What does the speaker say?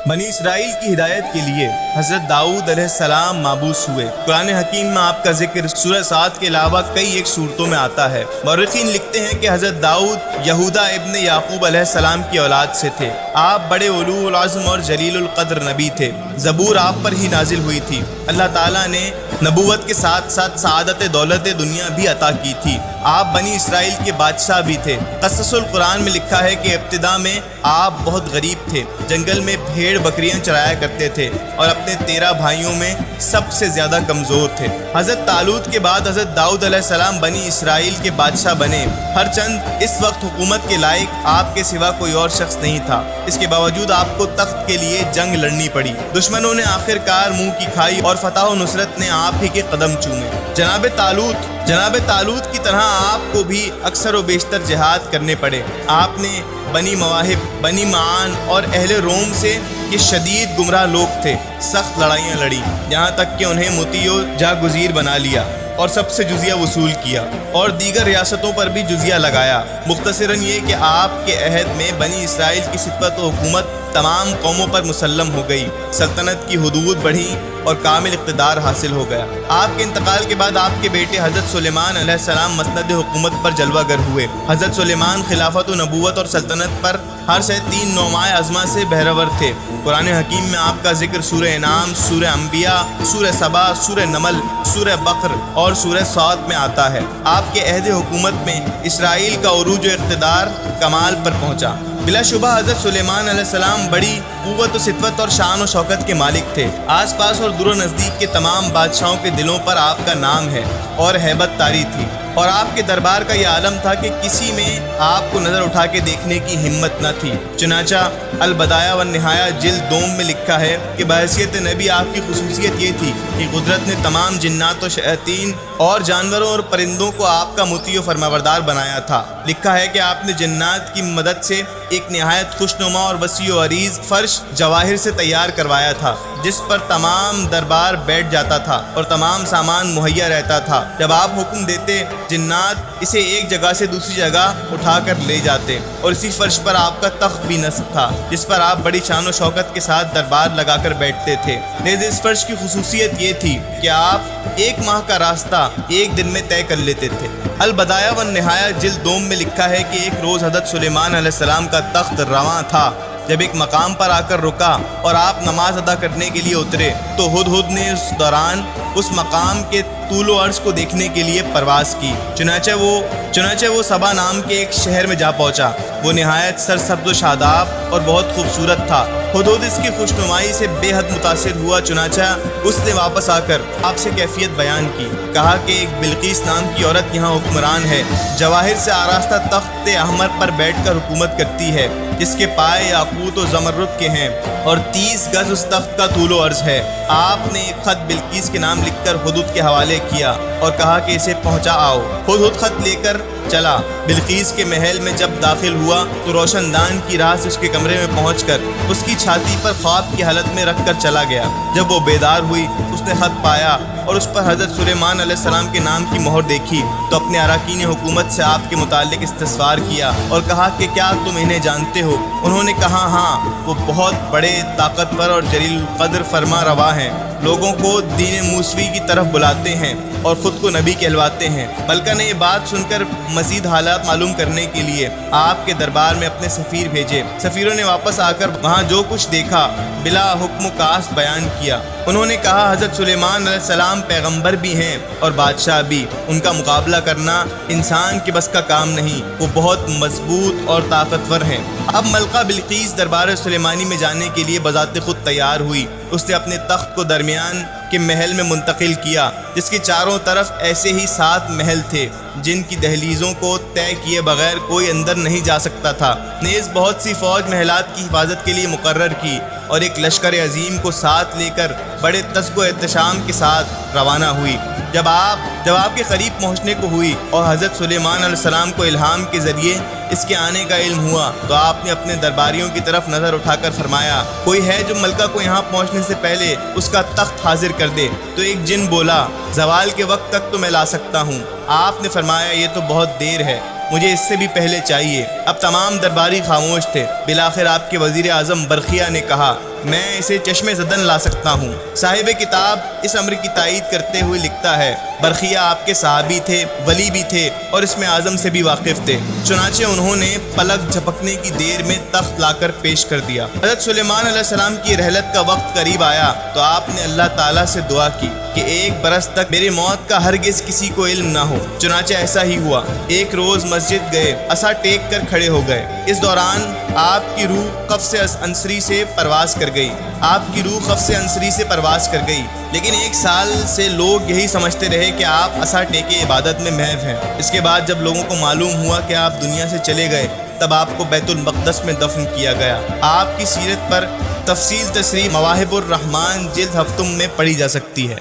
بنی اسرائیل کی ہدایت کے لیے حضرت داؤد علیہ السلام مابعوث ہوئے۔ قرآن حکیم میں آپ کا ذکر سورہ سعد کے علاوہ کئی ایک صورتوں میں آتا ہے۔ مورخین لکھتے ہیں کہ حضرت داؤد یہودا ابن یعقوب علیہ السلام کی اولاد سے تھے۔ آپ بڑے علو العزم اور جلیل القدر نبی تھے۔ زبور آپ پر ہی نازل ہوئی تھی۔ اللہ تعالیٰ نے نبوت کے ساتھ ساتھ سعادت دولت دنیا بھی عطا کی تھی۔ آپ بنی اسرائیل کے بادشاہ بھی تھے۔ قصص القرآن میں لکھا ہے کہ ابتدا میں آپ بہت غریب تھے، جنگل میں بھیڑ بکریاں چرایا کرتے تھے اور اپنے 13 بھائیوں میں سب سے زیادہ کمزور تھے۔ حضرت طالوت کے بعد حضرت داؤد علیہ السلام بنی اسرائیل کے بادشاہ بنے۔ ہر چند اس وقت حکومت کے لائق آپ کے سوا کوئی اور شخص نہیں تھا۔ اس کے باوجود آپ کو تخت کے لیے جنگ لڑنی پڑی۔ دشمنوں نے آخر کار منہ کی کھائی اور فتح و نصرت نے آپ ہی کے قدم چومے۔ جناب طالوت کی طرح آپ کو بھی اکثر و بیشتر جہاد کرنے پڑے۔ آپ نے بنی مواہب، بنی معان اور اہل روم سے یہ شدید گمراہ لوگ تھے، سخت لڑائیاں لڑی، یہاں تک کہ انہیں مطیع و جاگزیر بنا لیا اور سب سے جزیہ وصول کیا اور دیگر ریاستوں پر بھی جزیہ لگایا۔ مختصراً یہ کہ آپ کے عہد میں بنی اسرائیل کی سطوت و حکومت تمام قوموں پر مسلم ہو گئی، سلطنت کی حدود بڑھی اور کامل اقتدار حاصل ہو گیا۔ آپ کے انتقال کے بعد آپ کے بیٹے حضرت سلیمان علیہ السلام مسند حکومت پر جلوہ گر ہوئے۔ حضرت سلیمان خلافت و نبوت اور سلطنت پر ہر سے 3 نومائے عظمہ سے بہرور تھے۔ قرآن حکیم میں آپ کا ذکر سورہ انعام، سورہ انبیاء، سورہ سبا، سورہ نمل، سورہ بقر اور سورہ صاد میں آتا ہے۔ آپ کے عہد حکومت میں اسرائیل کا عروج و اقتدار کمال پر پہنچا۔ بلا شبہ حضرت سلیمان علیہ السلام بڑی قوت و سطوت اور شان و شوکت کے مالک تھے۔ آس پاس اور دور و نزدیک کے تمام بادشاہوں کے دلوں پر آپ کا نام ہے اور ہیبت طاری تھی، اور آپ کے دربار کا یہ عالم تھا کہ کسی میں آپ کو نظر اٹھا کے دیکھنے کی ہمت نہ تھی۔ چنانچہ البدایہ والنہایہ جلد 2 میں لکھا ہے کہ بحیثیت نبی آپ کی خصوصیت یہ تھی کہ قدرت نے تمام جنات و شیاطین اور جانوروں اور پرندوں کو آپ کا مطیع و فرمانبردار بنایا تھا۔ لکھا ہے کہ آپ نے جنات کی مدد سے ایک نہایت خوشنما اور وسیع و عریض فرش جواہر سے تیار کروایا تھا، جس پر تمام دربار بیٹھ جاتا تھا اور تمام سامان مہیا رہتا تھا۔ جب آپ حکم دیتے، جنات اسے ایک جگہ سے دوسری جگہ اٹھا کر لے جاتے، اور اسی فرش پر آپ کا تخت بھی نصب تھا، جس پر آپ بڑی شان و شوکت کے ساتھ دربار لگا کر بیٹھتے تھے۔ نیز اس فرش کی خصوصیت یہ تھی کہ آپ 1 ماہ کا راستہ 1 دن میں طے کر لیتے تھے۔ البدایہ والنہایہ جلد 2 میں لکھا ہے کہ ایک روز حضرت سلیمان علیہ السلام کا تخت رواں تھا۔ جب ایک مقام پر آ کر رکا اور آپ نماز ادا کرنے کے لیے اترے تو ہدہد نے اس دوران اس مقام کے طول و عرض کو دیکھنے کے لیے پرواز کی۔ چنانچہ وہ سبا نام کے ایک شہر میں جا پہنچا۔ وہ نہایت سرسبز و شاداب اور بہت خوبصورت تھا۔ ہدہد اس کی خوشنمائی سے بے حد متاثر ہوا، چنانچہ اس نے واپس آ کر آپ سے کیفیت بیان کی۔ کہا کہ ایک بلقیس نام کی عورت یہاں حکمران ہے، جواہر سے آراستہ تخت احمر پر بیٹھ کر حکومت کرتی ہے، جس کے پائے یاقوت و زمرد کے ہیں اور 30 گز اس تخت کا طول و عرض ہے۔ آپ نے ایک خط بلقیس کے نام لکھ کر ہدہد کے حوالے کیا اور کہا کہ اسے پہنچا آؤ۔ ہدہد خط لے کر چلا۔ بلقیس کے محل میں جب داخل ہوا تو روشن دان کی راہ سے اس کے کمرے میں پہنچ کر اس کی چھاتی پر خواب کی حالت میں رکھ کر چلا گیا۔ جب وہ بیدار ہوئی، اس نے خط پایا اور اس پر حضرت سلیمان علیہ السلام کے نام کی مہر دیکھی تو اپنے اراکین حکومت سے آپ کے متعلق استفسار کیا اور کہا کہ کیا تم انہیں جانتے ہو؟ انہوں نے کہا ہاں، وہ بہت بڑے طاقتور اور جلیل القدر فرما روا ہیں، لوگوں کو دین موسوی کی طرف بلاتے ہیں اور خود کو نبی کہلواتے ہیں۔ ملکہ نے یہ بات سن کر مزید حالات معلوم کرنے کے لیے آپ کے دربار میں اپنے سفیر بھیجے۔ سفیروں نے واپس آ کر وہاں جو کچھ دیکھا بلا حکم و قاص بیان کیا۔ انہوں نے کہا حضرت سلیمان علیہ السلام پیغمبر بھی ہیں اور بادشاہ بھی، ان کا مقابلہ کرنا انسان کے بس کا کام نہیں، وہ بہت مضبوط اور طاقتور ہیں۔ اب ملکہ بلقیس دربار سلیمانی میں جانے کے لیے بذات خود تیار ہوئی۔ اس نے اپنے تخت کو درمیان کے محل میں منتقل کیا، جس کے چاروں طرف ایسے ہی 7 محل تھے جن کی دہلیزوں کو طے کیے بغیر کوئی اندر نہیں جا سکتا تھا۔ نیز بہت سی فوج محلات کی حفاظت کے لیے مقرر کی اور ایک لشکر عظیم کو ساتھ لے کر بڑے تسب و احتشام کے ساتھ روانہ ہوئی۔ جب آپ کے قریب پہنچنے کو ہوئی اور حضرت سلیمان علیہ السلام کو الہام کے ذریعے اس کے آنے کا علم ہوا تو آپ نے اپنے درباریوں کی طرف نظر اٹھا کر فرمایا، کوئی ہے جو ملکہ کو یہاں پہنچنے سے پہلے اس کا تخت حاضر کر دے؟ تو ایک جن بولا، زوال کے وقت تک تو میں لا سکتا ہوں۔ آپ نے فرمایا، یہ تو بہت دیر ہے، مجھے اس سے بھی پہلے چاہیے۔ اب تمام درباری خاموش تھے۔ بالآخر آپ کے وزیر اعظم برقیہ نے کہا میں اسے چشمے زدن لا سکتا ہوں۔ صاحب کتاب اس امر کی تائید کرتے ہوئے لکھتا ہے، برقیہ آپ کے صحابی تھے، ولی بھی تھے اور اسم اعظم سے بھی واقف تھے، چنانچہ انہوں نے پلک جھپکنے کی دیر میں تخت لا کر پیش کر دیا۔ حضرت سلیمان علیہ السلام کی رحلت کا وقت قریب آیا تو آپ نے اللہ تعالیٰ سے دعا کی کہ 1 برس تک میری موت کا ہرگز کسی کو علم نہ ہو۔ چنانچہ ایسا ہی ہوا۔ ایک روز مسجد گئے، عصا ٹیک کر کھڑے ہو گئے۔ اس دوران آپ کی روح قفس عنصری سے پرواز کر گئی۔ لیکن 1 سال سے لوگ یہی سمجھتے رہے کہ آپ عصا ٹیکے عبادت میں محو ہیں۔ اس کے بعد جب لوگوں کو معلوم ہوا کہ آپ دنیا سے چلے گئے، تب آپ کو بیت المقدس میں دفن کیا گیا۔ آپ کی سیرت پر تفصیل تصریح مواہب الرحمن جلد 7 میں پڑھی جا سکتی ہے۔